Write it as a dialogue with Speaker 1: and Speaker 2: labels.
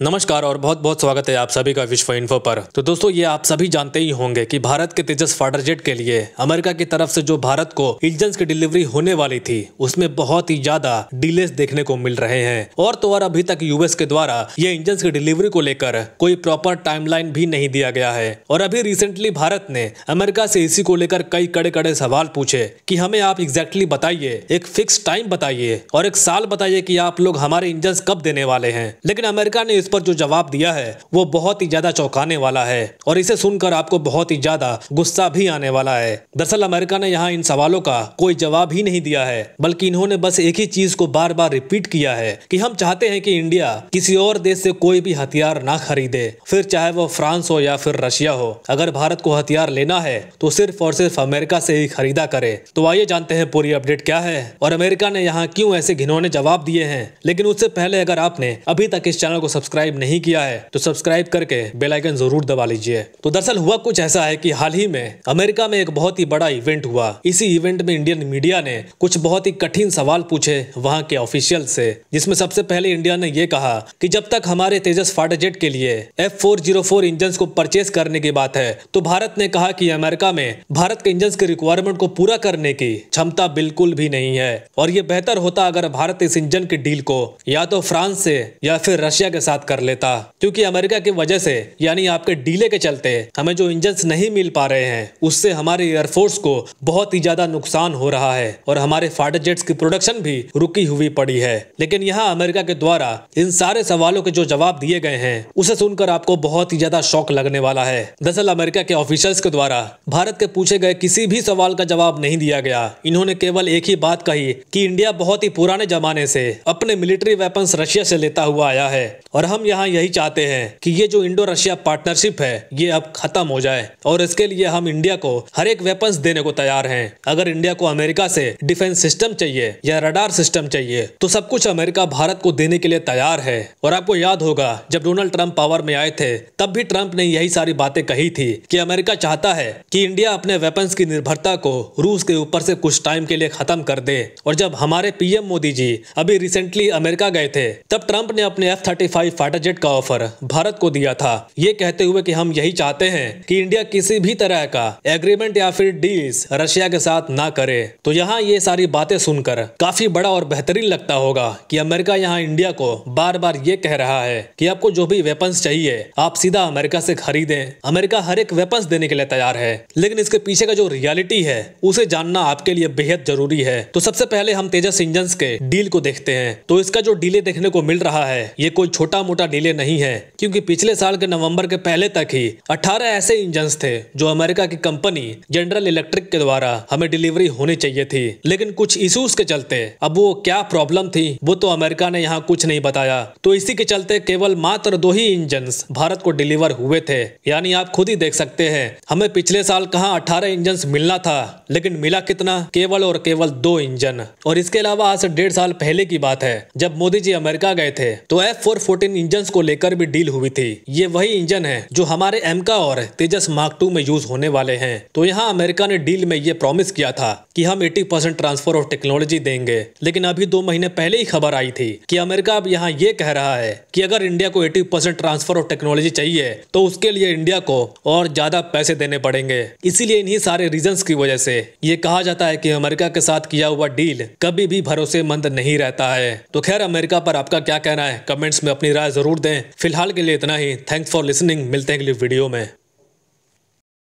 Speaker 1: नमस्कार और बहुत बहुत स्वागत है आप सभी का विश्व इन्फो पर। तो दोस्तों ये आप सभी जानते ही होंगे कि भारत के तेजस फाइटर जेट के लिए अमेरिका की तरफ से जो भारत को इंजन्स की डिलीवरी होने वाली थी उसमें बहुत ही ज्यादा डिलेस देखने को मिल रहे हैं। और तो और अभी तक यूएस के द्वारा ये इंजन्स की डिलीवरी को लेकर कोई प्रॉपर टाइमलाइन भी नहीं दिया गया है। और अभी रिसेंटली भारत ने अमेरिका से इसी को लेकर कई कड़े कड़े सवाल पूछे कि हमें आप एग्जैक्टली बताइए, एक फिक्स टाइम बताइए और एक साल बताइए कि आप लोग हमारे इंजन्स कब देने वाले हैं। लेकिन अमेरिका ने इस पर जो जवाब दिया है वो बहुत ही ज्यादा चौंकाने वाला है और इसे सुनकर आपको बहुत ही ज्यादा गुस्सा भी आने वाला है। दरअसल अमेरिका ने यहाँ इन सवालों का कोई जवाब ही नहीं दिया है, बल्कि इन्होंने बस एक ही चीज को बार बार रिपीट किया है कि हम चाहते हैं कि इंडिया किसी और देश से कोई भी हथियार ना खरीदे, फिर चाहे वो फ्रांस हो या फिर रशिया हो। अगर भारत को हथियार लेना है तो सिर्फ और सिर्फ अमेरिका से ही खरीदा करे। तो आइए जानते हैं पूरी अपडेट क्या है और अमेरिका ने यहाँ क्यों ऐसे घिनौने जवाब दिए हैं। लेकिन उससे पहले अगर आपने अभी तक इस चैनल को सब्सक्राइब नहीं किया है तो सब्सक्राइब करके बेल आइकन जरूर दबा लीजिए। तो दरअसल हुआ कुछ ऐसा है कि हाल ही में अमेरिका में एक बहुत ही बड़ा इवेंट हुआ। इसी इवेंट में इंडियन मीडिया ने कुछ बहुत ही कठिन सवाल पूछे वहां के ऑफिशियल से, जिसमें सबसे पहले इंडिया ने यह कहा कि जब तक हमारे तेजस फाइटर जेट के लिए F404 इंजन को परचेस करने की बात है तो भारत ने कहा कि अमेरिका में भारत के इंजन के रिक्वायरमेंट को पूरा करने की क्षमता बिल्कुल भी नहीं है और यह बेहतर होता अगर भारत इस इंजन की डील को या तो फ्रांस से या फिर रशिया के साथ कर लेता, क्योंकि अमेरिका की वजह से यानी आपके डीले के चलते हमें जो इंजन्स नहीं मिल पा रहे हैं उससे हमारे एयरफोर्स को बहुत ही ज्यादा नुकसान हो रहा है और हमारे फाइटर जेट्स की प्रोडक्शन भी रुकी हुई पड़ी है। लेकिन यहाँ अमेरिका के द्वारा इन सारे सवालों के जो जवाब दिए गए हैं उसे सुनकर आपको बहुत ही ज्यादा शौक लगने वाला है। दरअसल अमेरिका के ऑफिशियल्स के द्वारा भारत के पूछे गए किसी भी सवाल का जवाब नहीं दिया गया। इन्होंने केवल एक ही बात कही कि इंडिया बहुत ही पुराने जमाने से अपने मिलिट्री वेपन्स रशिया से लेता हुआ आया है और हम यहाँ यही चाहते हैं कि ये जो इंडो रशिया पार्टनरशिप है ये अब खत्म हो जाए और इसके लिए हम इंडिया को हर एक वेपन्स देने को तैयार हैं। अगर इंडिया को अमेरिका से डिफेंस सिस्टम चाहिए या रडार सिस्टम चाहिए तो सब कुछ अमेरिका भारत को देने के लिए तैयार है। और आपको याद होगा जब डोनाल्ड ट्रंप पावर में आए थे तब भी ट्रंप ने यही सारी बातें कही थी कि अमेरिका चाहता है कि इंडिया अपने वेपन्स की निर्भरता को रूस के ऊपर से कुछ टाइम के लिए खत्म कर दे। और जब हमारे पीएम मोदी जी अभी रिसेंटली अमेरिका गए थे तब ट्रंप ने अपने F-35 फाइटर जेट का ऑफर भारत को दिया था, ये कहते हुए कि हम यही चाहते हैं कि इंडिया किसी भी तरह का एग्रीमेंट या फिर डील्स रशिया के साथ ना करे। तो यहाँ ये सारी बातें सुनकर काफी बड़ा और बेहतरीन लगता होगा कि अमेरिका यहाँ इंडिया को बार बार ये कह रहा है कि आपको जो भी वेपन्स चाहिए आप सीधा अमेरिका से खरीदें, अमेरिका हर एक वेपन्स देने के लिए तैयार है। लेकिन इसके पीछे का जो रियलिटी है उसे जानना आपके लिए बेहद जरूरी है। तो सबसे पहले हम तेजस इंजन्स के डील को देखते हैं। तो इसका जो डिले देखने को मिल रहा है ये कोई छोटा मोटा डिले नहीं है, क्योंकि पिछले साल के नवंबर के पहले तक ही 18 ऐसे इंजन्स थे जो अमेरिका की कंपनी जनरल इलेक्ट्रिक के द्वारा हमें डिलीवरी होनी चाहिए थी। लेकिन कुछ इश्यूज के चलते अब वो क्या प्रॉब्लम थी वो तो अमेरिका ने यहाँ कुछ नहीं बताया। तो इसी के चलते केवल मात्र 2 ही इंजन्स भारत को डिलीवर हुए थे। यानी आप खुद ही देख सकते हैं हमें पिछले साल कहाँ 18 इंजन्स मिलना था लेकिन मिला कितना, केवल और केवल 2 इंजन। और इसके अलावा आज से 1.5 साल पहले की बात है जब मोदी जी अमेरिका गए थे तो F414 इंजन्स को लेकर भी डील हुई थी। ये वही इंजन है जो हमारे एमका और तेजस मार्क 2 में यूज होने वाले हैं। तो यहाँ अमेरिका ने डील में ये प्रॉमिस किया था कि हम 80% ट्रांसफर ऑफ टेक्नोलॉजी देंगे। लेकिन अभी 2 महीने पहले ही खबर आई थी कि अमेरिका अब यहाँ ये कह रहा है कि अगर इंडिया को 80% ट्रांसफर ऑफ टेक्नोलॉजी चाहिए तो उसके लिए इंडिया को और ज्यादा पैसे देने पड़ेंगे। इसीलिए इन्हीं सारे रीजंस की वजह से ये कहा जाता है कि अमेरिका के साथ किया हुआ डील कभी भी भरोसेमंद नहीं रहता है। तो खैर अमेरिका पर आपका क्या कहना है कमेंट्स में अपनी राय जरूर दें। फिलहाल के लिए इतना ही। Thanks for listening. मिलते हैं अगली वीडियो में।